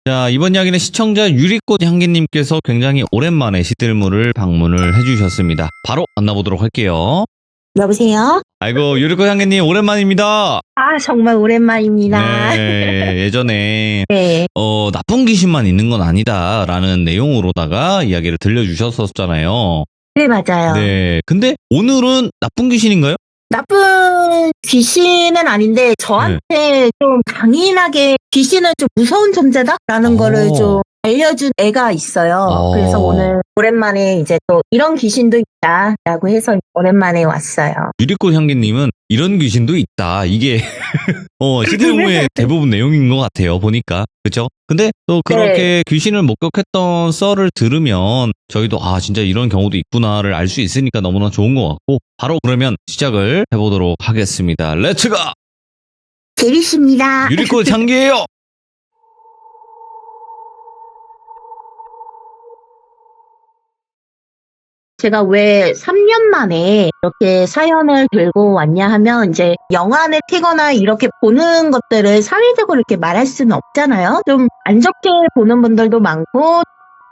자, 이번 이야기는 시청자 유리꽃 향기님께서 굉장히 오랜만에 시들물을 방문을 해주셨습니다. 바로 만나보도록 할게요. 여보세요? 아이고, 유리꽃 향기님 오랜만입니다. 아, 정말 오랜만입니다. 네, 예전에 네. 나쁜 귀신만 있는 건 아니다라는 내용으로다가 이야기를 들려주셨었잖아요. 네, 맞아요. 네, 근데 오늘은 나쁜 귀신인가요? 나쁜 귀신은 아닌데, 저한테 좀 강인하게 귀신은 좀 무서운 존재다라는 거를 좀 알려준 애가 있어요. 그래서 오늘 오랜만에 이제 또 이런 귀신도 있다라고 해서 오랜만에 왔어요. 유리꽃 향기님은 이런 귀신도 있다. 이게 시드용의 대부분 내용인 것 같아요. 보니까. 그렇죠? 근데 또 그렇게 귀신을 목격했던 썰을 들으면 저희도 진짜 이런 경우도 있구나를 알 수 있으니까 너무나 좋은 것 같고 바로 그러면 시작을 해보도록 하겠습니다. 렛츠고! 재밌습니다. 유리꽃 향기예요. 제가 왜 3년 만에 이렇게 사연을 들고 왔냐 하면 이제 영화를 키거나 이렇게 보는 것들을 사회적으로 이렇게 말할 수는 없잖아요. 좀 안 좋게 보는 분들도 많고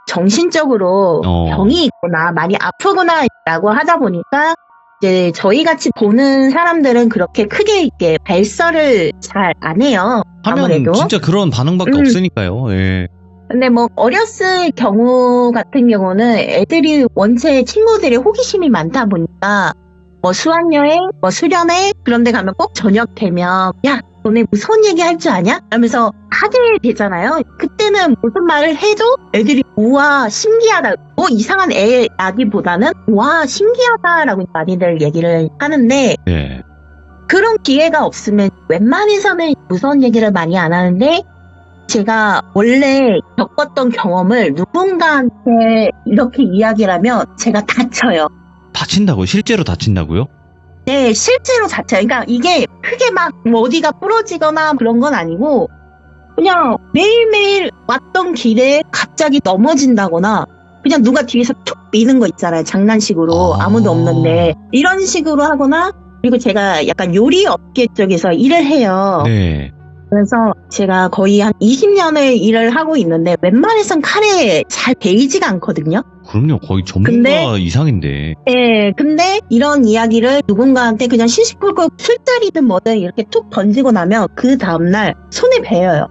정신적으로 병이 있거나 많이 아프구나 라고 하다 보니까 이제 저희 같이 보는 사람들은 그렇게 크게 이렇게 발설을 잘 안 해요. 하면 아무래도. 진짜 그런 반응밖에 없으니까요. 예. 근데 뭐 어렸을 경우 같은 경우는 애들이 원체 친구들이 호기심이 많다 보니까 뭐 수학여행, 뭐 수련회 그런 데 가면 꼭 저녁 되면 야 너네 무서운 얘기 할 줄 아냐? 하면서 하게 되잖아요. 그때는 무슨 말을 해도 애들이 우와 신기하다 뭐 이상한 애라기보다는 와 신기하다라고 많이들 얘기를 하는데 그런 기회가 없으면 웬만해서는 무서운 얘기를 많이 안 하는데 제가 원래 겪었던 경험을 누군가한테 이렇게 이야기를 하면 제가 다쳐요. 다친다고요? 실제로 다친다고요? 네, 실제로 다쳐요. 그러니까 이게 크게 막 어디가 부러지거나 그런 건 아니고 그냥 매일매일 왔던 길에 갑자기 넘어진다거나 그냥 누가 뒤에서 툭 미는 거 있잖아요. 장난식으로 아무도 없는데 이런 식으로 하거나 그리고 제가 약간 요리 업계 쪽에서 일을 해요. 네. 그래서 제가 거의 한 20년을 일을 하고 있는데 웬만해선 칼에 잘 베이지가 않거든요. 그럼요. 거의 전문가 이상인데. 네, 근데 이런 이야기를 누군가한테 그냥 시시콜콜 술자리든 뭐든 이렇게 툭 던지고 나면 그 다음날 손에 베어요.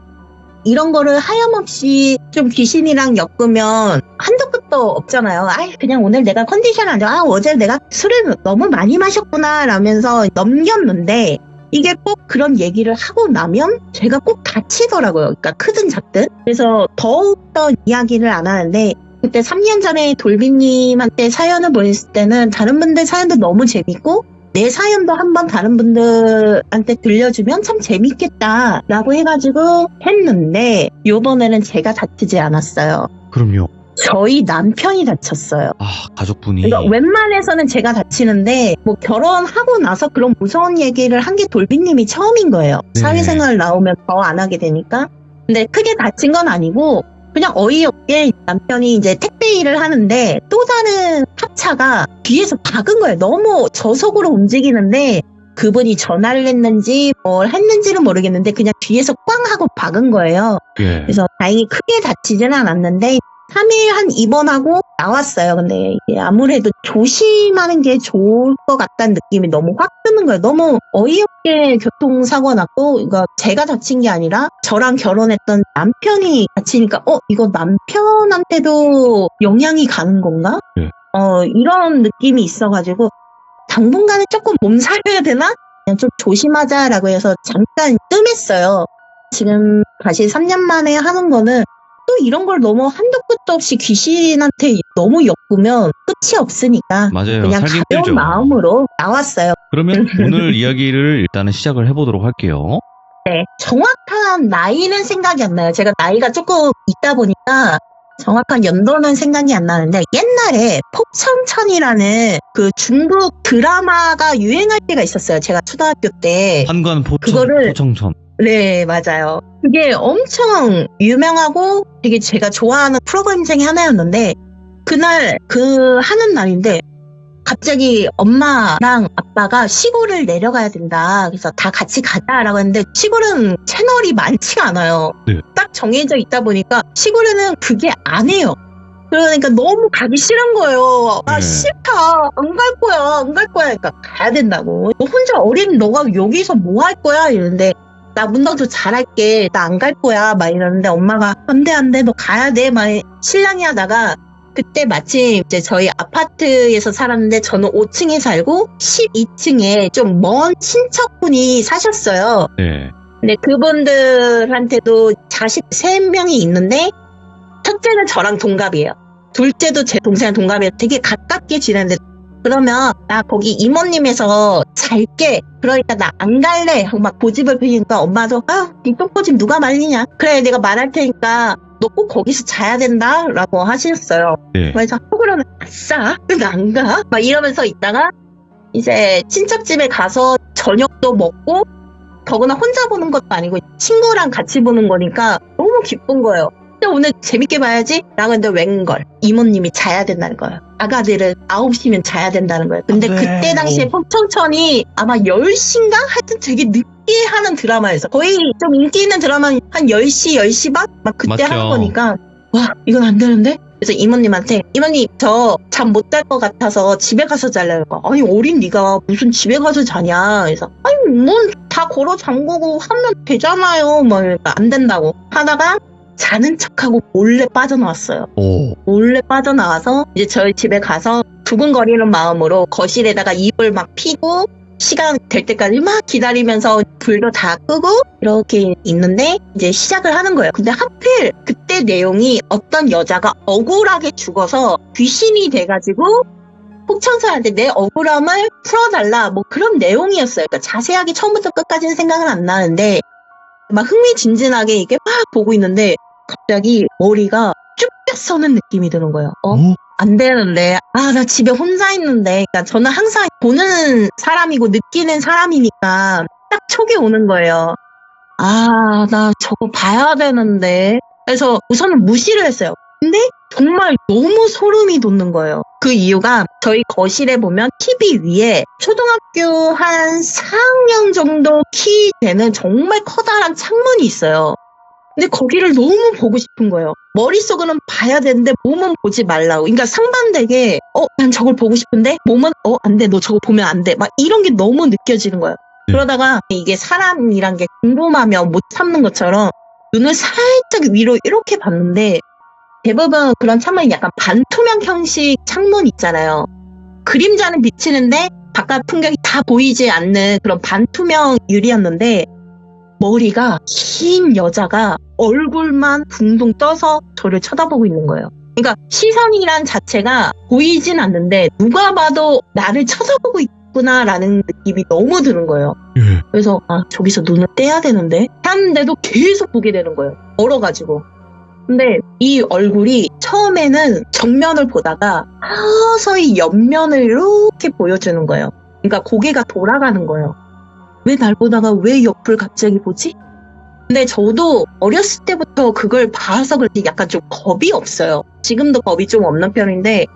이런 거를 하염없이 좀 귀신이랑 엮으면 한도 끝도 없잖아요. 그냥 오늘 내가 컨디션 안 좋아. 어제 내가 술을 너무 많이 마셨구나 라면서 넘겼는데 이게 꼭 그런 얘기를 하고 나면 제가 꼭 다치더라고요. 그러니까 크든 작든. 그래서 더욱더 이야기를 안 하는데 그때 3년 전에 돌비님한테 사연을 보냈을 때는 다른 분들 사연도 너무 재밌고 내 사연도 한번 다른 분들한테 들려주면 참 재밌겠다라고 해가지고 했는데 요번에는 제가 다치지 않았어요. 그럼요. 저희 남편이 다쳤어요. 가족분이. 그러니까 웬만해서는 제가 다치는데 뭐 결혼하고 나서 그런 무서운 얘기를 한 게 돌비님이 처음인 거예요. 사회생활 나오면 더 안 하게 되니까. 근데 크게 다친 건 아니고 그냥 어이없게 남편이 이제 택배 일을 하는데 또 다른 탑차가 뒤에서 박은 거예요. 너무 저속으로 움직이는데 그분이 전화를 했는지 뭘 했는지는 모르겠는데 그냥 뒤에서 꽝 하고 박은 거예요. 그래서 다행히 크게 다치지는 않았는데 3일 한 입원하고 나왔어요. 근데 이게 아무래도 조심하는 게 좋을 것 같다는 느낌이 너무 확 드는 거예요. 너무 어이없게 교통사고가 났고, 이거 제가 다친 게 아니라 저랑 결혼했던 남편이 다치니까, 이거 남편한테도 영향이 가는 건가? 이런 느낌이 있어가지고, 당분간은 조금 몸살려야 되나? 그냥 좀 조심하자라고 해서 잠깐 뜸했어요. 지금 다시 3년 만에 하는 거는 또 이런 걸 너무 한도 끝도 없이 귀신한테 너무 엮으면 끝이 없으니까 맞아요. 그냥 살기 가벼운 힘들죠. 마음으로 나왔어요. 그러면 오늘 이야기를 일단은 시작을 해보도록 할게요. 네, 정확한 나이는 생각이 안 나요. 제가 나이가 조금 있다 보니까 정확한 연도는 생각이 안 나는데 옛날에 폭청천이라는 그 중국 드라마가 유행할 때가 있었어요. 제가 초등학교 때. 한관 포청천. 네, 맞아요. 그게 엄청 유명하고 되게 제가 좋아하는 프로그램 중에 하나였는데 그날 하는 날인데 갑자기 엄마랑 아빠가 시골을 내려가야 된다. 그래서 다 같이 가자라고 했는데 시골은 채널이 많지가 않아요. 네. 딱 정해져 있다 보니까 시골에는 그게 안 해요. 그러니까 너무 가기 싫은 거예요. 아, 네. 싫다. 안 갈 거야. 안 갈 거야. 그러니까 가야 된다고. 너 혼자 어린 너가 여기서 뭐 할 거야? 이러는데 나 문방구 잘할게. 나 안 갈 거야. 막 이러는데 엄마가 안 돼. 너 가야 돼. 막 실랑이 하다가 그때 마침 이제 저희 아파트에서 살았는데 저는 5층에 살고 12층에 좀 먼 친척분이 사셨어요. 네. 근데 그분들한테도 자식 3명이 있는데 첫째는 저랑 동갑이에요. 둘째도 제 동생이랑 동갑이에요. 되게 가깝게 지내는데 그러면 나 거기 이모님에서 잘게. 그러니까 나 안 갈래. 하고 막 고집을 피우니까 엄마도 이 똥꼬집 누가 말리냐. 그래 내가 말할 테니까 너 꼭 거기서 자야 된다 라고 하셨어요. 네. 그래서 그러면 아싸 나 안 가. 막 이러면서 있다가 이제 친척집에 가서 저녁도 먹고 더구나 혼자 보는 것도 아니고 친구랑 같이 보는 거니까 너무 기쁜 거예요. 근데 오늘 재밌게 봐야지 라고 했는데 웬걸 이모님이 자야 된다는 거예요. 아가들은 9시면 자야 된다는 거예요. 근데 네. 그때 당시에 폭청천이 아마 10시인가? 하여튼 되게 늦게 하는 드라마였어. 거의 좀 인기 있는 드라마는 한 10시, 10시 반? 막 그때 맞죠. 하는 거니까 와 이건 안 되는데? 그래서 이모님한테 이모님 저 잠 못 잘 것 같아서 집에 가서 잘래요. 아니 어린 네가 무슨 집에 가서 자냐. 그래서 아니 뭔 다 걸어 잠그고 하면 되잖아요. 뭐 이러니까 안 된다고 하다가 자는 척하고 몰래 빠져나왔어요. 오. 몰래 빠져나와서 이제 저희 집에 가서 두근거리는 마음으로 거실에다가 이불 막 피고 시간 될 때까지 막 기다리면서 불도 다 끄고 이렇게 있는데 이제 시작을 하는 거예요. 근데 하필 그때 내용이 어떤 여자가 억울하게 죽어서 귀신이 돼가지고 폭천사한테 내 억울함을 풀어달라 뭐 그런 내용이었어요. 그러니까 자세하게 처음부터 끝까지는 생각은 안 나는데 막 흥미진진하게 이게 막 보고 있는데 갑자기 머리가 쭉 서는 느낌이 드는 거예요. 안 되는데 나 집에 혼자 있는데 그러니까 저는 항상 보는 사람이고 느끼는 사람이니까 딱 촉이 오는 거예요. 나 저거 봐야 되는데 그래서 우선은 무시를 했어요. 근데 정말 너무 소름이 돋는 거예요. 그 이유가 저희 거실에 보면 TV 위에 초등학교 한 4학년 정도 키 되는 정말 커다란 창문이 있어요. 근데 거기를 너무 보고 싶은 거예요. 머릿속으로는 봐야 되는데 몸은 보지 말라고. 그러니까 상반되게 난 저걸 보고 싶은데 몸은 안 돼. 너 저거 보면 안 돼. 막 이런 게 너무 느껴지는 거예요. 그러다가 이게 사람이란 게 궁금하면 못 참는 것처럼 눈을 살짝 위로 이렇게 봤는데 대부분 그런 창문이 약간 반투명 형식 창문 있잖아요. 그림자는 비치는데 바깥 풍경이 다 보이지 않는 그런 반투명 유리였는데 머리가 긴 여자가 얼굴만 붕붕 떠서 저를 쳐다보고 있는 거예요. 그러니까 시선이란 자체가 보이진 않는데 누가 봐도 나를 쳐다보고 있구나라는 느낌이 너무 드는 거예요. 그래서 저기서 눈을 떼야 되는데 하는데도 계속 보게 되는 거예요. 멀어가지고. 근데 이 얼굴이 처음에는 정면을 보다가 서서히 옆면을 이렇게 보여주는 거예요. 그러니까 고개가 돌아가는 거예요. 왜 날 보다가 왜 옆을 갑자기 보지? 근데 저도 어렸을 때부터 그걸 봐서 그렇지 약간 좀 겁이 없어요. 지금도 겁이 좀 없는 편인데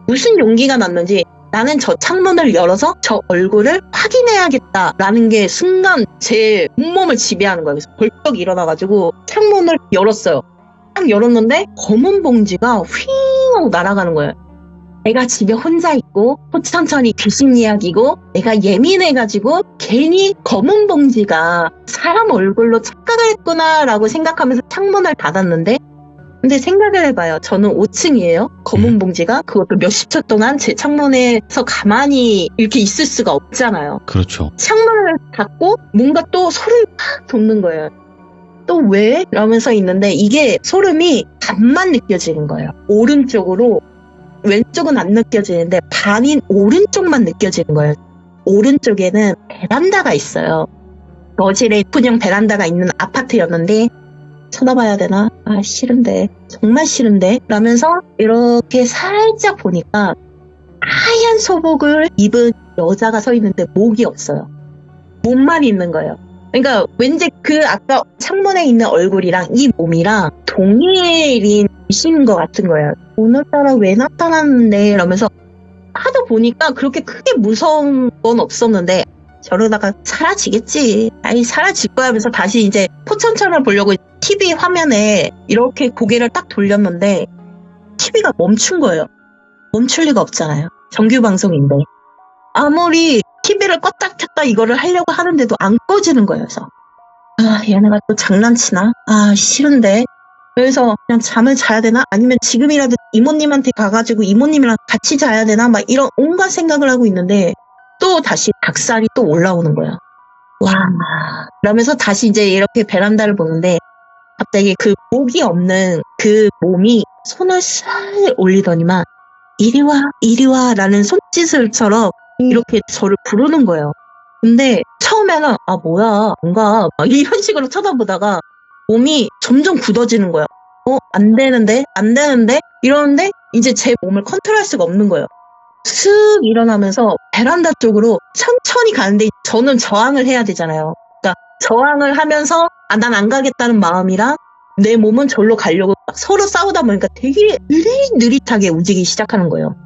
무슨 용기가 났는지 나는 저 창문을 열어서 저 얼굴을 확인해야겠다라는 게 순간 제 온몸을 지배하는 거예요. 그래서 벌떡 일어나가지고 창문을 열었어요. 딱 열었는데 검은 봉지가 휘 하고 날아가는 거예요. 내가 집에 혼자 있고 천천히 귀신 이야기고 내가 예민해가지고 괜히 검은 봉지가 사람 얼굴로 착각을 했구나라고 생각하면서 창문을 닫았는데 근데 생각을 해봐요. 저는 5층이에요. 검은 봉지가 그것도 몇십 초 동안 제 창문에서 가만히 이렇게 있을 수가 없잖아요. 그렇죠. 창문을 닫고 뭔가 또 소름이 팍 돋는 거예요. 또 왜? 이러면서 있는데 이게 소름이 반만 느껴지는 거예요. 오른쪽으로 왼쪽은 안 느껴지는데 반인 오른쪽만 느껴지는 거예요. 오른쪽에는 베란다가 있어요. 거실에 그냥 베란다가 있는 아파트였는데 쳐다봐야 되나? 싫은데. 정말 싫은데? 라면서 이렇게 살짝 보니까 하얀 소복을 입은 여자가 서 있는데 목이 없어요. 몸만 있는 거예요. 그러니까 왠지 그 아까 창문에 있는 얼굴이랑 이 몸이랑 동일인 귀신인 것 같은 거예요. 오늘따라 왜 나타났는데? 이러면서 하도 보니까 그렇게 크게 무서운 건 없었는데 저러다가 사라지겠지. 아이 사라질 거야 하면서 다시 이제 포천천을 보려고 TV 화면에 이렇게 고개를 딱 돌렸는데 TV가 멈춘 거예요. 멈출 리가 없잖아요. 정규 방송인데. 아무리 TV를 껐다 켰다 이거를 하려고 하는데도 안 꺼지는 거예요. 그래서 얘네가 또 장난치나? 싫은데. 그래서 그냥 잠을 자야 되나? 아니면 지금이라도 이모님한테 가가지고 이모님이랑 같이 자야 되나? 막 이런 온갖 생각을 하고 있는데 또 다시 닭살이 또 올라오는 거예요. 와. 그러면서 다시 이제 이렇게 베란다를 보는데 갑자기 그 목이 없는 그 몸이 손을 싹 올리더니만 이리 와 라는 손짓을처럼 이렇게 저를 부르는 거예요. 근데 처음에는 뭐야 뭔가 막 이런 식으로 쳐다보다가 몸이 점점 굳어지는 거예요. 안 되는데 이러는데 이제 제 몸을 컨트롤할 수가 없는 거예요. 슥 일어나면서 베란다 쪽으로 천천히 가는데 저는 저항을 해야 되잖아요. 그러니까 저항을 하면서 난 안 가겠다는 마음이랑 내 몸은 절로 가려고 서로 싸우다 보니까 되게 느릿느릿하게 움직이기 시작하는 거예요.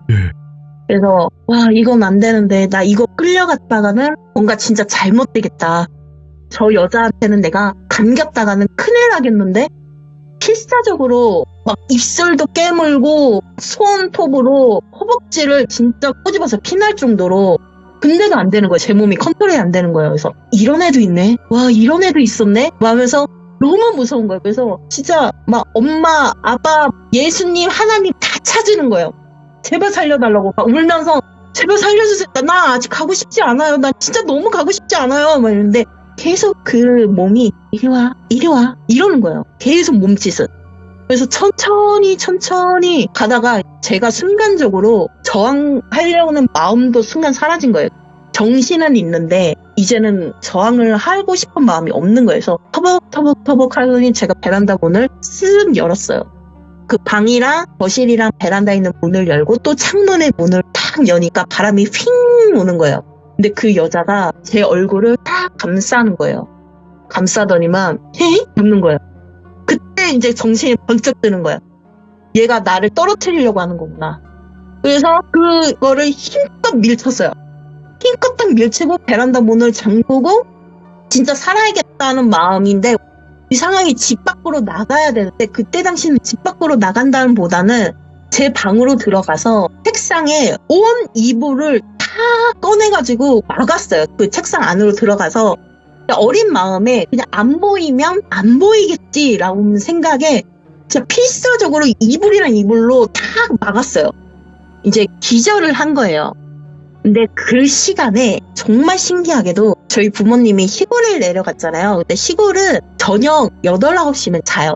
그래서 와 이건 안 되는데 나 이거 끌려갔다가는 뭔가 진짜 잘못되겠다. 저 여자한테는 내가 감겼다가는 큰일 나겠는데 필사적으로 막 입술도 깨물고 손톱으로 허벅지를 진짜 꼬집어서 피날 정도로 근데도 안 되는 거예요. 제 몸이 컨트롤이 안 되는 거예요. 그래서 이런 애도 있네. 와 이런 애도 있었네. 하면서 너무 무서운 거예요. 그래서 진짜 막 엄마, 아빠, 예수님, 하나님 다 찾으는 거예요. 제발 살려달라고 막 울면서 제발 살려주세요. 나 아직 가고 싶지 않아요. 나 진짜 너무 가고 싶지 않아요. 막 이러는데 계속 그 몸이 이리 와 이러는 거예요. 계속 몸짓은. 그래서 천천히 가다가 제가 순간적으로 저항하려는 마음도 순간 사라진 거예요. 정신은 있는데 이제는 저항을 하고 싶은 마음이 없는 거예요. 그래서 터벅터벅 하더니 제가 베란다 문을 쓱 열었어요. 그 방이랑 거실이랑 베란다에 있는 문을 열고 또 창문의 문을 탁 여니까 바람이 휙 오는 거예요. 근데 그 여자가 제 얼굴을 딱 감싸는 거예요. 감싸더니만 헤이? 웃는 거예요. 그때 이제 정신이 번쩍 드는 거예요. 얘가 나를 떨어뜨리려고 하는 거구나. 그래서 그거를 힘껏 밀쳤어요. 힘껏 딱 밀치고 베란다 문을 잠그고 진짜 살아야겠다는 마음인데 이상하게 집 밖으로 나가야 되는데 그때 당시는 집 밖으로 나간다는 보다는 제 방으로 들어가서 책상에 온 이불을 다 꺼내가지고 막았어요. 그 책상 안으로 들어가서 어린 마음에 그냥 안 보이면 안 보이겠지라는 생각에 진짜 필사적으로 이불이랑 이불로 다 막았어요. 이제 기절을 한 거예요. 근데 그 시간에 정말 신기하게도 저희 부모님이 시골에 내려갔잖아요. 근데 시골은 저녁 8, 9시면 자요.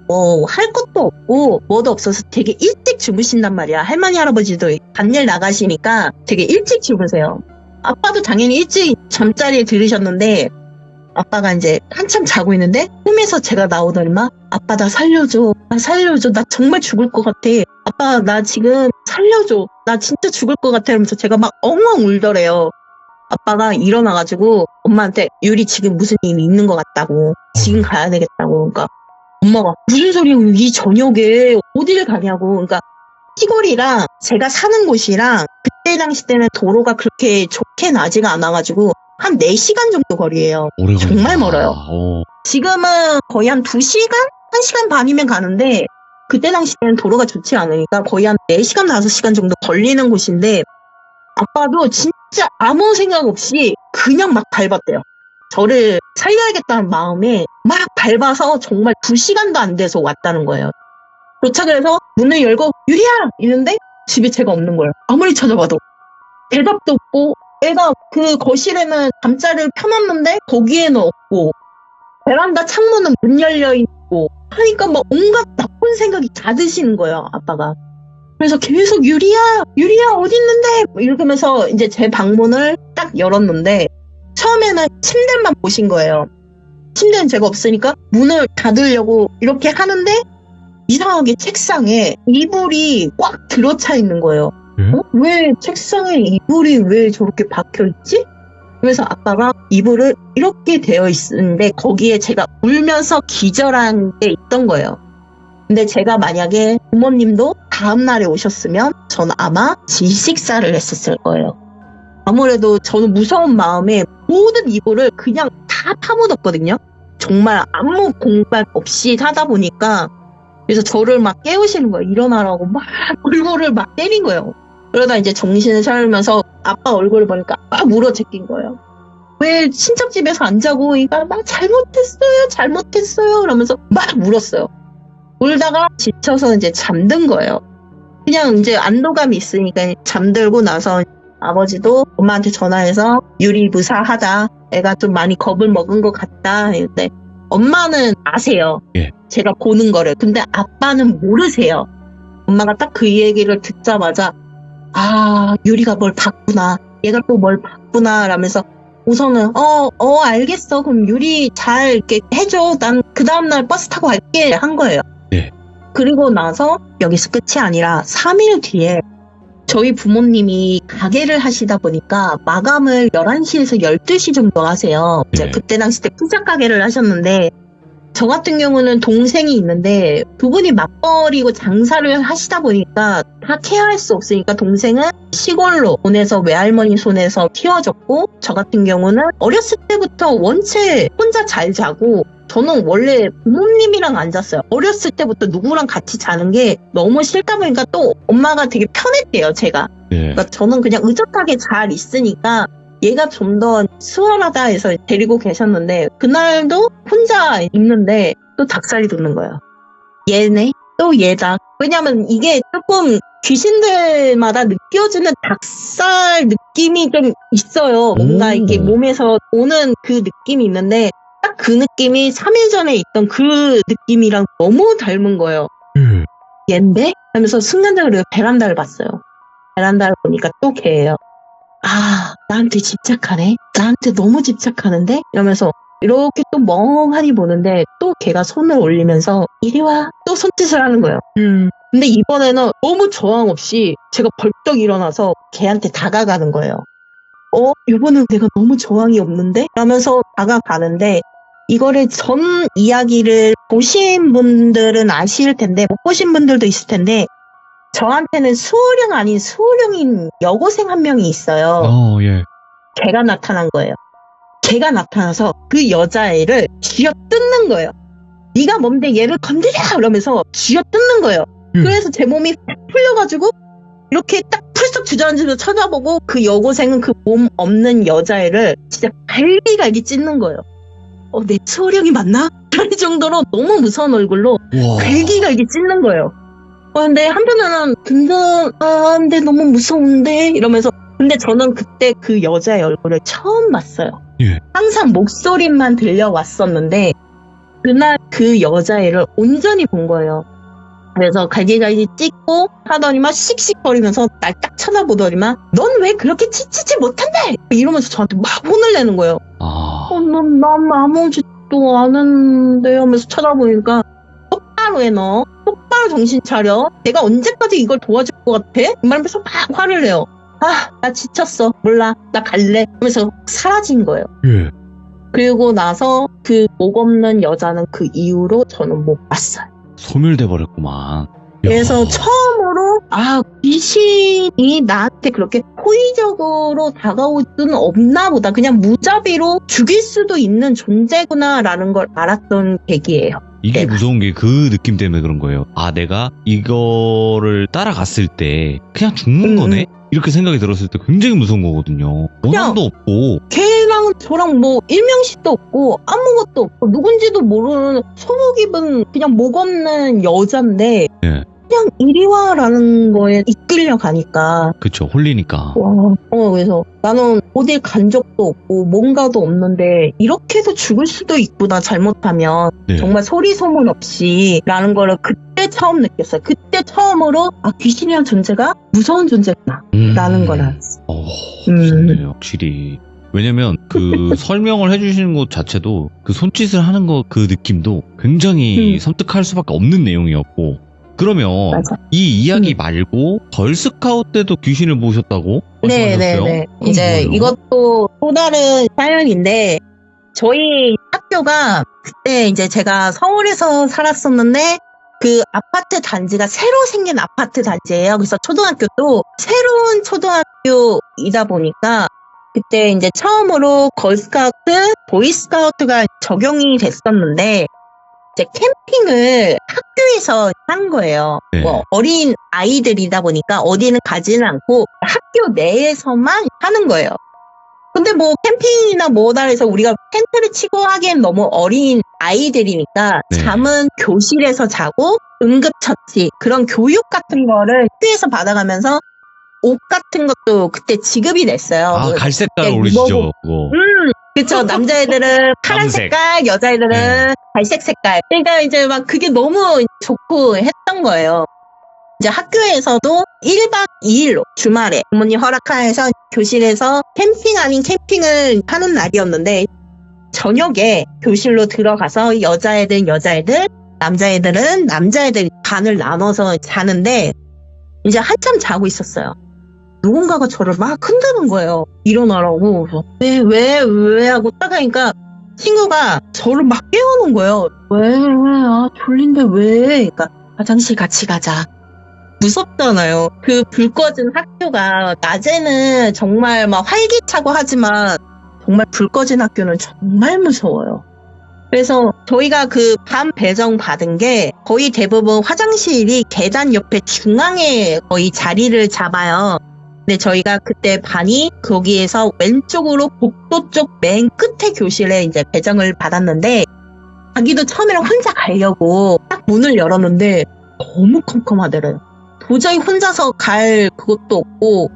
할 것도 없고 뭐도 없어서 되게 일찍 주무신단 말이야. 할머니 할아버지도 밤일 나가시니까 되게 일찍 주무세요. 아빠도 당연히 일찍 잠자리에 들으셨는데 아빠가 이제 한참 자고 있는데 꿈에서 제가 나오더니만 아빠 나 살려줘. 나 정말 죽을 것 같아. 아빠 나 지금 살려줘. 나 진짜 죽을 것 같아. 이러면서 제가 막 엉엉 울더래요. 아빠가 일어나가지고 엄마한테 유리 지금 무슨 일이 있는 것 같다고. 지금 가야 되겠다고. 그러니까 엄마가 무슨 소리야 이 저녁에 어디를 가냐고. 그러니까 시골이랑 제가 사는 곳이랑 그때 당시 때는 도로가 그렇게 좋게 나지가 않아가지고 한 4시간 정도 거리예요. 정말 멀어요. 지금은 거의 한 2시간? 1시간 반이면 가는데 그때 당시 때는 도로가 좋지 않으니까 거의 한 4시간, 5시간 정도 걸리는 곳인데 아빠도 진짜 아무 생각 없이 그냥 막 밟았대요. 저를 살려야겠다는 마음에 막 밟아서 정말 2시간도 안 돼서 왔다는 거예요. 도착을 해서 문을 열고 유리야! 이러는데 집에 제가 없는 거예요. 아무리 찾아봐도. 대답도 없고 애가 그 거실에는 잠자리를 펴놨는데 거기에는 없고 베란다 창문은 문 열려있고 하니까 막 온갖 나쁜 생각이 다 드시는 거예요, 아빠가. 그래서 계속 유리야 어디 있는데 이렇게 하면서 이제 제 방문을 딱 열었는데 처음에는 침대만 보신 거예요. 침대는 제가 없으니까 문을 닫으려고 이렇게 하는데 이상하게 책상에 이불이 꽉 들어차 있는 거예요. 왜 책상에 이불이 왜 저렇게 박혀있지? 그래서 아빠가 이불을 이렇게 되어 있는데 거기에 제가 울면서 기절한 게 있던 거예요. 근데 제가 만약에 부모님도 다 다음날에 오셨으면 저는 아마 질식사를 했었을 거예요. 아무래도 저는 무서운 마음에 모든 이불을 그냥 다 파묻었거든요. 정말 아무 공간 없이 하다 보니까 그래서 저를 막 깨우시는 거예요. 일어나라고 막 얼굴을 막 때린 거예요. 그러다 이제 정신을 차리면서 아빠 얼굴을 보니까 막 물어 제낀 거예요. 왜 친척집에서 안 자고 이가 막 잘못했어요 그러면서 막 울었어요. 울다가 지쳐서 이제 잠든 거예요. 그냥 이제 안도감이 있으니까 잠들고 나서 아버지도 엄마한테 전화해서 유리 무사하다. 애가 좀 많이 겁을 먹은 것 같다. 근데 엄마는 아세요. 예. 제가 보는 거를. 근데 아빠는 모르세요. 엄마가 딱 그 얘기를 듣자마자 아 유리가 뭘 봤구나. 얘가 또 뭘 봤구나 라면서 우선은 알겠어. 그럼 유리 잘 이렇게 해줘. 난 그 다음날 버스 타고 갈게 한 거예요. 예. 그리고 나서 여기서 끝이 아니라 3일 뒤에 저희 부모님이 가게를 하시다 보니까 마감을 11시에서 12시 정도 하세요. 이제 네. 그때 당시 때 피자 가게를 하셨는데 저 같은 경우는 동생이 있는데 두 분이 맞벌이고 장사를 하시다 보니까 다 케어할 수 없으니까 동생은 시골로 보내서 외할머니 손에서 키워졌고 저 같은 경우는 어렸을 때부터 원체 혼자 잘 자고 저는 원래 부모님이랑 안 잤어요. 어렸을 때부터 누구랑 같이 자는 게 너무 싫다 보니까 또 엄마가 되게 편했대요, 제가. 예. 그러니까 저는 그냥 의젓하게 잘 있으니까 얘가 좀 더 수월하다 해서 데리고 계셨는데 그날도 혼자 있는데 또 닭살이 돋는 거예요. 얘네? 또 얘다. 왜냐면 이게 조금 귀신들마다 느껴지는 닭살 느낌이 좀 있어요. 뭔가 이게 몸에서 오는 그 느낌이 있는데 딱 그 느낌이 3일 전에 있던 그 느낌이랑 너무 닮은 거예요. 얘인데? 하면서 순간적으로 베란다를 봤어요. 베란다를 보니까 또 걔예요. 아, 나한테 집착하네? 나한테 너무 집착하는데? 이러면서 이렇게 또 멍하니 보는데 또 걔가 손을 올리면서 이리 와. 또 손짓을 하는 거예요. 근데 이번에는 너무 저항 없이 제가 벌떡 일어나서 걔한테 다가가는 거예요. 이번엔 내가 너무 저항이 없는데? 라면서 다가가는데 이거를 전 이야기를 보신 분들은 아실 텐데 못 보신 분들도 있을 텐데 저한테는 수호령 아닌 수호령인 여고생 한 명이 있어요. 예. 걔가 나타난 거예요. 걔가 나타나서 그 여자애를 쥐어뜯는 거예요. 네가 뭔데 얘를 건드려! 이러면서 쥐어뜯는 거예요. 그래서 제 몸이 팍 풀려가지고 이렇게 딱 풀썩 주저앉으면서 쳐다보고 그 여고생은 그 몸 없는 여자애를 진짜 갈기갈기 찢는 거예요. 내 수호령이 맞나? 할 정도로 너무 무서운 얼굴로 갈기갈기 찢는 거예요. 근데 한편으로는 근데 너무 무서운데 이러면서 근데 저는 그때 그 여자의 얼굴을 처음 봤어요. 예. 항상 목소리만 들려왔었는데 그날 그 여자애를 온전히 본 거예요. 그래서 갈기갈기 찢고 하더니만 씩씩거리면서 날 딱 쳐다보더니만 넌 왜 그렇게 치치지 못한대? 이러면서 저한테 막 혼을 내는 거예요. 난 아무 짓도 안 했는데 하면서 쳐다보니까 똑바로 해 너. 똑바로 정신 차려. 내가 언제까지 이걸 도와줄 것 같아? 말하면서 막 화를 내요. 나 지쳤어. 몰라. 나 갈래. 하면서 사라진 거예요. 예. 그리고 나서 그 목 없는 여자는 그 이후로 저는 못 봤어요. 소멸돼 버렸구만. 그래서 처음으로 귀신이 나한테 그렇게 호의적으로 다가올 수는 없나 보다. 그냥 무자비로 죽일 수도 있는 존재구나라는 걸 알았던 계기예요. 이게 내가. 무서운 게 그 느낌 때문에 그런 거예요. 내가 이거를 따라갔을 때 그냥 죽는 거네? 이렇게 생각이 들었을 때 굉장히 무서운 거거든요. 원한도 없고. 걔랑 저랑 뭐 일명식도 없고 아무것도 없고 누군지도 모르는 소목 입은 그냥 목 없는 여잔데 예. 그냥 이리 와라는 거에 이끌려 가니까 그쵸. 홀리니까. 그래서 나는 어딜 간 적도 없고 뭔가도 없는데 이렇게도 죽을 수도 있구나 잘못하면. 네. 정말 소리 소문 없이 라는 거를 그때 처음 느꼈어요. 그때 처음으로 귀신이란 존재가 무서운 존재구나 라는 걸 알았어요. 무섭네요. 확실히. 왜냐면 그 설명을 해주시는 것 자체도 그 손짓을 하는 거 그 느낌도 굉장히 섬뜩할 수밖에 없는 내용이었고. 그러면 맞아. 이 이야기 말고 걸스카우트 때도 귀신을 보셨다고 말씀하셨어요? 네네네. 이제 뭐예요? 이것도 또 다른 사연인데 저희 학교가 그때 이제 제가 서울에서 살았었는데 그 아파트 단지가 새로 생긴 아파트 단지예요. 그래서 초등학교도 새로운 초등학교이다 보니까 그때 이제 처음으로 걸스카우트, 보이스카우트가 적용이 됐었는데 이제 캠핑을 학교에서 한 거예요. 네. 뭐 어린 아이들이다 보니까 어디는 가지는 않고 학교 내에서만 하는 거예요. 근데 뭐 캠핑이나 뭐다 해서 우리가 텐트를 치고 하기엔 너무 어린 아이들이니까 네. 잠은 교실에서 자고 응급처치 그런 교육 같은 거를 학교에서 받아가면서 옷 같은 것도 그때 지급이 됐어요. 아, 뭐 갈색깔 그때 오르시죠, 그거. 그쵸. 남자애들은 파란 남색. 색깔, 여자애들은 네. 갈색 색깔. 그러니까 이제 막 그게 너무 좋고 했던 거예요. 이제 학교에서도 1박 2일로 주말에 부모님 허락하에서 교실에서 캠핑 아닌 캠핑을 하는 날이었는데 저녁에 교실로 들어가서 여자애들은 여자애들, 남자애들은 남자애들 반을 나눠서 자는데 이제 한참 자고 있었어요. 누군가가 저를 막 흔드는 거예요. 일어나라고. 그래서 왜 하고 딱 하니까 친구가 저를 막 깨우는 거예요. 왜? 아, 졸린데 왜? 그러니까 화장실 같이 가자. 무섭잖아요. 그 불 꺼진 학교가 낮에는 정말 막 활기차고 하지만 정말 불 꺼진 학교는 정말 무서워요. 그래서 저희가 그 반 배정 받은 게 거의 대부분 화장실이 계단 옆에 중앙에 거의 자리를 잡아요. 근데 저희가 그때 반이 거기에서 왼쪽으로 복도 쪽 맨 끝에 교실에 이제 배정을 받았는데 자기도 처음에는 혼자 가려고 딱 문을 열었는데 너무 컴컴하더래요. 도저히 혼자서 갈 그것도 없고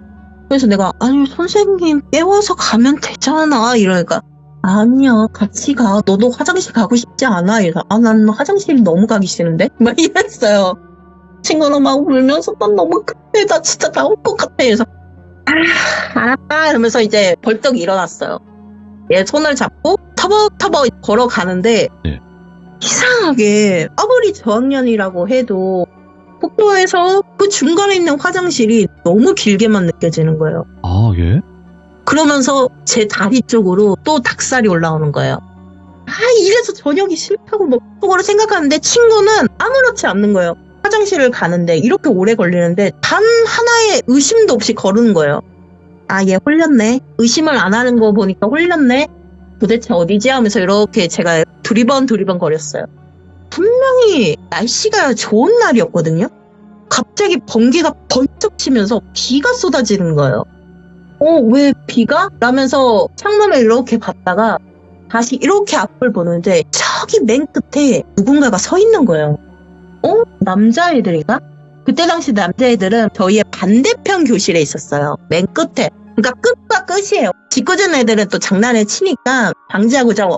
그래서 내가 아니 선생님 깨워서 가면 되잖아 이러니까 아니야 같이 가 너도 화장실 가고 싶지 않아 이래서 아 난 화장실 너무 가기 싫은데 막 이랬어요. 친구는 막 울면서 난 너무 급해 나 진짜 나올 것 같아 그래서 알았다 이러면서 이제 벌떡 일어났어요. 얘 손을 잡고 터벅터벅 걸어가는데 네. 이상하게 아무리 저학년이라고 해도 복도에서 그 중간에 있는 화장실이 너무 길게만 느껴지는 거예요. 아, 예? 그러면서 제 다리 쪽으로 또 닭살이 올라오는 거예요. 아 이래서 저녁이 싫다고 뭐 속으로 생각하는데 친구는 아무렇지 않는 거예요. 화장실을 가는데 이렇게 오래 걸리는데 단 하나의 의심도 없이 걸은 거예요. 아, 얘 홀렸네. 의심을 안 하는 거 보니까 홀렸네. 도대체 어디지? 하면서 이렇게 제가 두리번 거렸어요. 분명히 날씨가 좋은 날이었거든요. 갑자기 번개가 번쩍 치면서 비가 쏟아지는 거예요. 왜 비가? 라면서 창문을 이렇게 봤다가 다시 이렇게 앞을 보는데 저기 맨 끝에 누군가가 서 있는 거예요. 남자애들인가? 그때 당시 남자애들은 저희의 반대편 교실에 있었어요. 맨 끝에. 그러니까 끝과 끝이에요. 짓궂은 애들은 또 장난을 치니까 방지하고자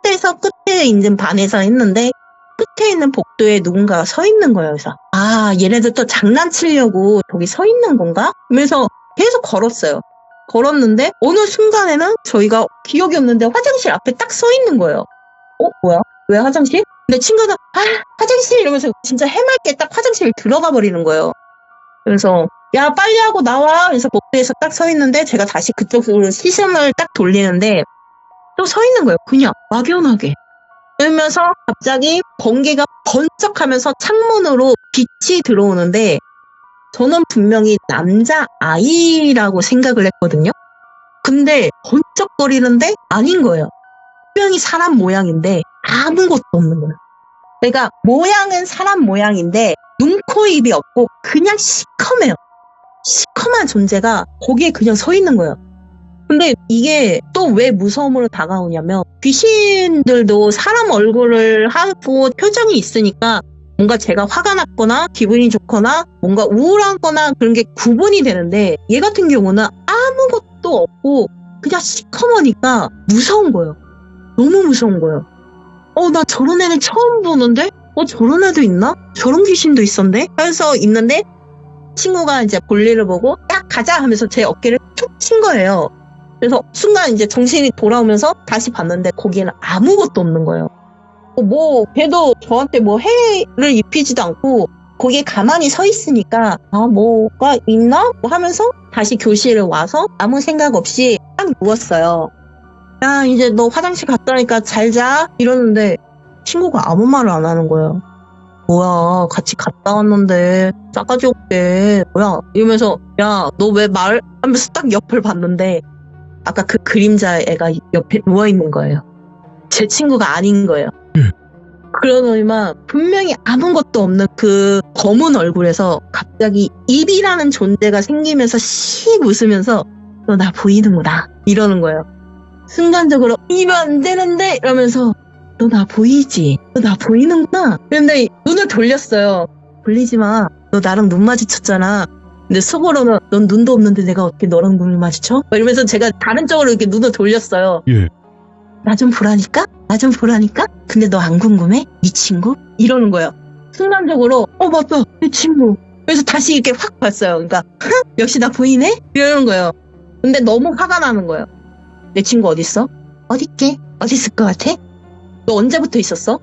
끝에서 끝에 있는 반에서 했는데 끝에 있는 복도에 누군가가 서 있는 거예요. 그래서 아 얘네들 또 장난치려고 저기 서 있는 건가? 하면서 계속 걸었어요. 걸었는데 어느 순간에는 저희가 기억이 없는데 화장실 앞에 딱 서 있는 거예요. 뭐야? 왜 화장실? 근데 친구는 화장실 이러면서 진짜 해맑게 딱 화장실 들어가 버리는 거예요. 그래서 야 빨리 하고 나와. 그래서 복도에서 딱 서 있는데 제가 다시 그쪽으로 시선을 딱 돌리는데 또 서 있는 거예요. 그냥 막연하게. 그러면서 갑자기 번개가 번쩍하면서 창문으로 빛이 들어오는데 저는 분명히 남자아이라고 생각을 했거든요. 근데 번쩍거리는데 아닌 거예요. 분명히 사람 모양인데 아무것도 없는 거예요. 그러니까 모양은 사람 모양인데 눈, 코, 입이 없고 그냥 시커매요. 시커먼 존재가 거기에 그냥 서 있는 거예요. 근데 이게 또 왜 무서움으로 다가오냐면 귀신들도 사람 얼굴을 하고 표정이 있으니까 뭔가 제가 화가 났거나 기분이 좋거나 뭔가 우울하거나 그런 게 구분이 되는데 얘 같은 경우는 아무것도 없고 그냥 시커머니까 무서운 거예요. 너무 무서운 거예요. 나 저런 애는 처음 보는데? 저런 애도 있나? 저런 귀신도 있었네? 하면서 있는데 친구가 이제 볼일을 보고 딱 가자 하면서 제 어깨를 툭 친 거예요. 그래서 순간 이제 정신이 돌아오면서 다시 봤는데 거기에는 아무것도 없는 거예요. 걔도 저한테 해를 입히지도 않고 거기에 가만히 서 있으니까 뭐가 있나? 하면서 다시 교실에 와서 아무 생각 없이 딱 누웠어요. 야 이제 너 화장실 갔다 오니까 잘 자 이러는데 친구가 아무 말을 안 하는 거예요. 뭐야, 같이 갔다 왔는데 싸가지 없게 뭐야 이러면서 야, 너 왜 말 하면서 딱 옆을 봤는데 아까 그 그림자 애가 옆에 누워있는 거예요. 제 친구가 아닌 거예요. 그러더니만 분명히 아무것도 없는 그 검은 얼굴에서 갑자기 입이라는 존재가 생기면서 씩 웃으면서 너 나 보이는구나 이러는 거예요. 순간적으로 입이 안 되는데 이러면서 너 나 보이지? 너 나 보이는구나. 그런데 눈을 돌렸어요. 돌리지 마. 너 나랑 눈 마주쳤잖아. 근데 속으로는 넌 눈도 없는데 내가 어떻게 너랑 눈을 마주쳐? 이러면서 제가 다른 쪽으로 이렇게 눈을 돌렸어요. 예. 나 좀 보라니까? 나 좀 보라니까? 근데 너 안 궁금해? 네 친구? 이러는 거예요. 순간적으로 맞다 내 친구. 그래서 다시 이렇게 확 봤어요. 그러니까 역시 나 보이네? 이러는 거예요. 근데 너무 화가 나는 거예요. 내 친구 어딨어? 어딨게? 어디 있을 것 같아? 너 언제부터 있었어?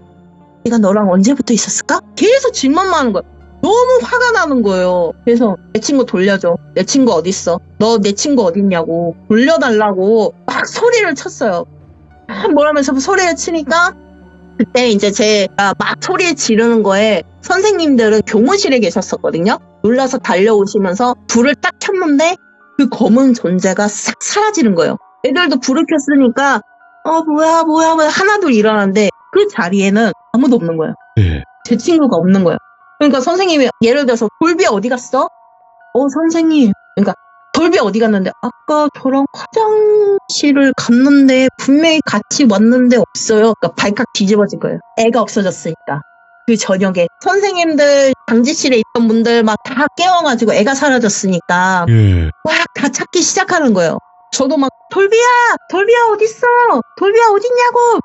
내가 너랑 언제부터 있었을까? 계속 질문만 하는 거예요. 너무 화가 나는 거예요. 그래서 내 친구 돌려줘. 내 친구 어딨어? 너 내 친구 어딨냐고 돌려달라고 막 소리를 쳤어요. 뭐라면서 소리를 치니까 그때 이제 제가 막 소리를 지르는 거에 선생님들은 교무실에 계셨었거든요. 놀라서 달려오시면서 불을 딱 켰는데 그 검은 존재가 싹 사라지는 거예요. 애들도 불을 켰으니까 뭐야 하나둘 일어났는데 그 자리에는 아무도 없는 거예요. 예. 제 친구가 없는 거예요. 그러니까 선생님이 예를 들어서 돌비 어디 갔어? 선생님. 그러니까 돌비 어디 갔는데 아까 저랑 화장실을 갔는데 분명히 같이 왔는데 없어요. 그러니까 발칵 뒤집어진 거예요. 애가 없어졌으니까. 그 저녁에 선생님들 당직실에 있던 분들 막 다 깨워가지고 애가 사라졌으니까 예. 막 다 찾기 시작하는 거예요. 저도 막 돌비야 어딨어? 돌비야 어딨냐고.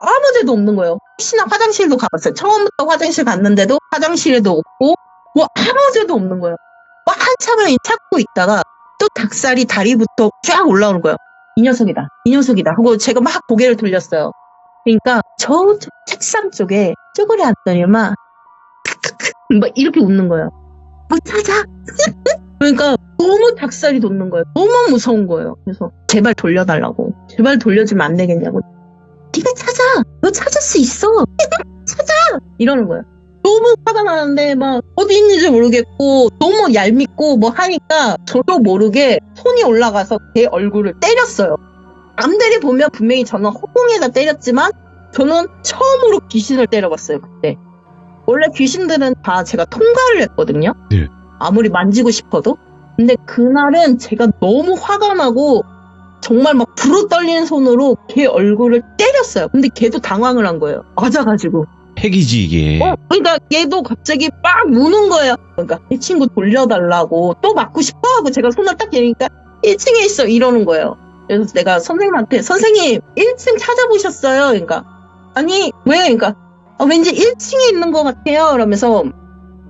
아무 데도 없는 거예요. 혹시나 화장실도 가봤어요. 처음부터 화장실 갔는데도 화장실에도 없고 뭐 아무 데도 없는 거예요. 막 한참을 찾고 있다가 또 닭살이 다리부터 쫙 올라오는 거예요. 이 녀석이다 하고 제가 막 고개를 돌렸어요. 그러니까 저 책상 쪽에 쪼그려 앉더니만 막 이렇게 웃는 거예요. 뭐 찾아? 그러니까 너무 닭살이 돋는 거예요. 너무 무서운 거예요. 그래서 제발 돌려달라고. 제발 돌려주면 안 되겠냐고. 네가 찾아. 너 찾을 수 있어. 찾아. 이러는 거예요. 너무 화가 나는데 막 어디 있는지 모르겠고 너무 얄밉고 뭐 하니까 저도 모르게 손이 올라가서 걔 얼굴을 때렸어요. 남들이 보면 분명히 저는 허공에다 때렸지만 저는 처음으로 귀신을 때려봤어요. 그때. 원래 귀신들은 다 제가 통과를 했거든요. 네. 아무리 만지고 싶어도. 근데 그날은 제가 너무 화가 나고 정말 막 불어 떨리는 손으로 걔 얼굴을 때렸어요. 근데 걔도 당황을 한 거예요. 맞아가지고. 핵이지 이게. 그러니까 얘도 갑자기 막 우는 거예요. 그러니까 이 친구 돌려달라고 또 맞고 싶어 하고 제가 손을 딱 대니까 1층에 있어 이러는 거예요. 그래서 내가 선생님한테 선생님 1층 찾아보셨어요? 그러니까 아니 왜? 그러니까 왠지 1층에 있는 것 같아요. 그러면서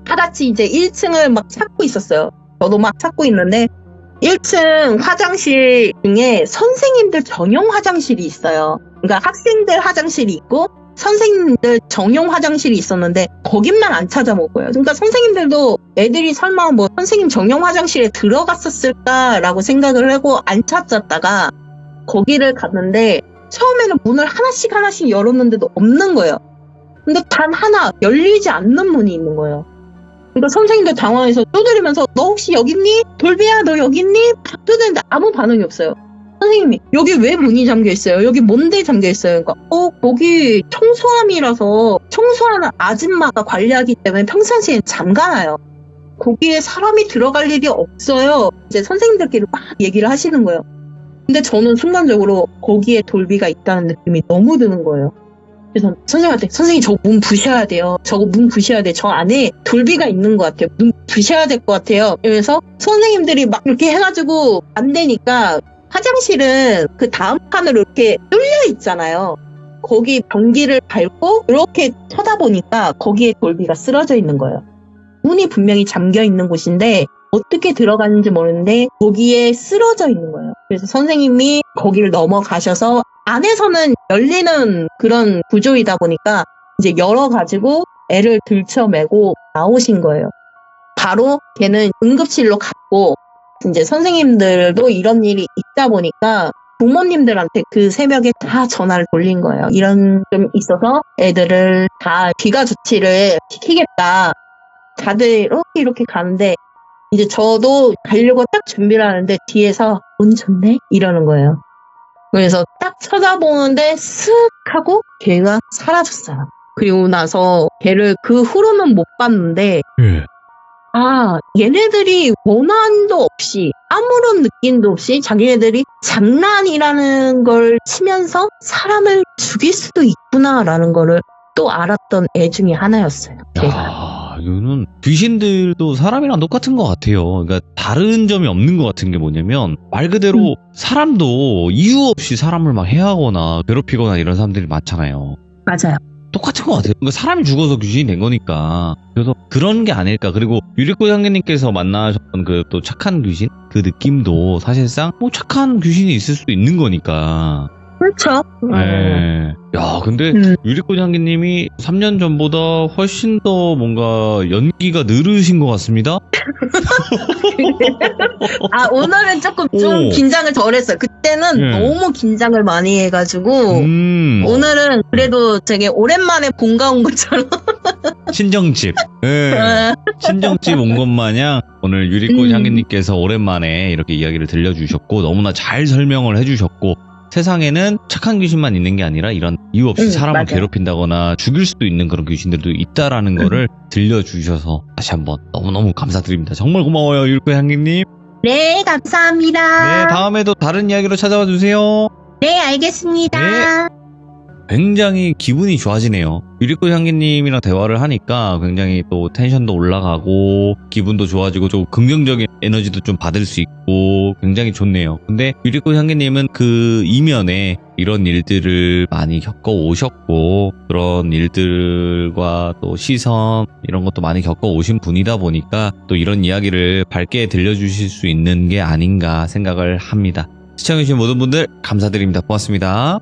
다 같이 이제 1층을 막 찾고 있었어요. 저도 막 찾고 있는데 1층 화장실 중에 선생님들 전용 화장실이 있어요. 그러니까 학생들 화장실이 있고 선생님들 전용 화장실이 있었는데 거긴만 안 찾아먹어요. 그러니까 선생님들도 애들이 설마 뭐 선생님 전용 화장실에 들어갔었을까라고 생각을 하고 안 찾았다가 거기를 갔는데 처음에는 문을 하나씩 열었는데도 없는 거예요. 근데 단 하나 열리지 않는 문이 있는 거예요. 그러니까 선생님들 당황해서 두드리면서 너 혹시 여기 있니? 돌비야 너 여기 있니? 두드리는데 아무 반응이 없어요. 선생님이 여기 왜 문이 잠겨있어요? 여기 뭔데 잠겨있어요? 그러니까 거기 청소함이라서 청소하는 아줌마가 관리하기 때문에 평상시엔 잠가놔요. 거기에 사람이 들어갈 일이 없어요. 이제 선생님들끼리 막 얘기를 하시는 거예요. 근데 저는 순간적으로 거기에 돌비가 있다는 느낌이 너무 드는 거예요. 그래서 선생님한테 선생님 저 문 부셔야 돼요. 저거 문 부셔야 돼. 저 안에 돌비가 있는 것 같아요. 문 부셔야 될 것 같아요. 이러면서 선생님들이 막 이렇게 해가지고 안 되니까 화장실은 그 다음 칸으로 이렇게 뚫려 있잖아요. 거기 변기를 밟고 이렇게 쳐다보니까 거기에 돌비가 쓰러져 있는 거예요. 문이 분명히 잠겨 있는 곳인데 어떻게 들어가는지 모르는데 거기에 쓰러져 있는 거예요. 그래서 선생님이 거기를 넘어가셔서 안에서는 열리는 그런 구조이다 보니까 이제 열어가지고 애를 들쳐매고 나오신 거예요. 바로 걔는 응급실로 갔고 이제 선생님들도 이런 일이 있다 보니까 부모님들한테 그 새벽에 다 전화를 돌린 거예요. 이런 좀 있어서 애들을 다 귀가 조치를 시키겠다. 다들 이렇게 가는데 이제 저도 가려고 딱 준비를 하는데 뒤에서 운 좋네? 이러는 거예요. 그래서 딱 쳐다보는데 쓱 하고 걔가 사라졌어요. 그리고 나서 걔를 그 후로는 못 봤는데 얘네들이 원한도 없이 아무런 느낌도 없이 자기네들이 장난이라는 걸 치면서 사람을 죽일 수도 있구나라는 거를 또 알았던 애 중에 하나였어요. 제가. 이거는 귀신들도 사람이랑 똑같은 것 같아요. 그러니까 다른 점이 없는 것 같은 게 뭐냐면 말 그대로 사람도 이유 없이 사람을 막 해하거나 괴롭히거나 이런 사람들이 많잖아요. 맞아요. 똑같은 것 같아요. 그러니까 사람이 죽어서 귀신이 된 거니까. 그래서 그런 게 아닐까. 그리고 유리꽃 향기님께서 만나셨던 그 또 착한 귀신? 그 느낌도 사실상 뭐 착한 귀신이 있을 수도 있는 거니까. 그렇죠. 네. 야, 근데 유리꽃 향기님이 3년 전보다 훨씬 더 뭔가 연기가 늘으신 것 같습니다. 오늘은 조금 좀 긴장을 덜 했어요. 그때는 너무 긴장을 많이 해가지고 오늘은 그래도 되게 오랜만에 본가 온 것처럼 친정집. 네. 친정집 온 것 마냥 오늘 유리꽃 향기님께서 오랜만에 이렇게 이야기를 들려주셨고 너무나 잘 설명을 해주셨고 세상에는 착한 귀신만 있는 게 아니라 이런 이유 없이 사람을 맞아요. 괴롭힌다거나 죽일 수도 있는 그런 귀신들도 있다라는 거를 들려주셔서 다시 한번 너무너무 감사드립니다. 정말 고마워요, 유리꽃 향기님. 네, 감사합니다. 네, 다음에도 다른 이야기로 찾아와 주세요. 네, 알겠습니다. 네. 굉장히 기분이 좋아지네요. 유리꽃 향기님이랑 대화를 하니까 굉장히 또 텐션도 올라가고 기분도 좋아지고 좀 긍정적인 에너지도 좀 받을 수 있고 굉장히 좋네요. 근데 유리꽃 향기님은 그 이면에 이런 일들을 많이 겪어 오셨고 그런 일들과 또 시선 이런 것도 많이 겪어 오신 분이다 보니까 또 이런 이야기를 밝게 들려주실 수 있는 게 아닌가 생각을 합니다. 시청해주신 모든 분들 감사드립니다. 고맙습니다.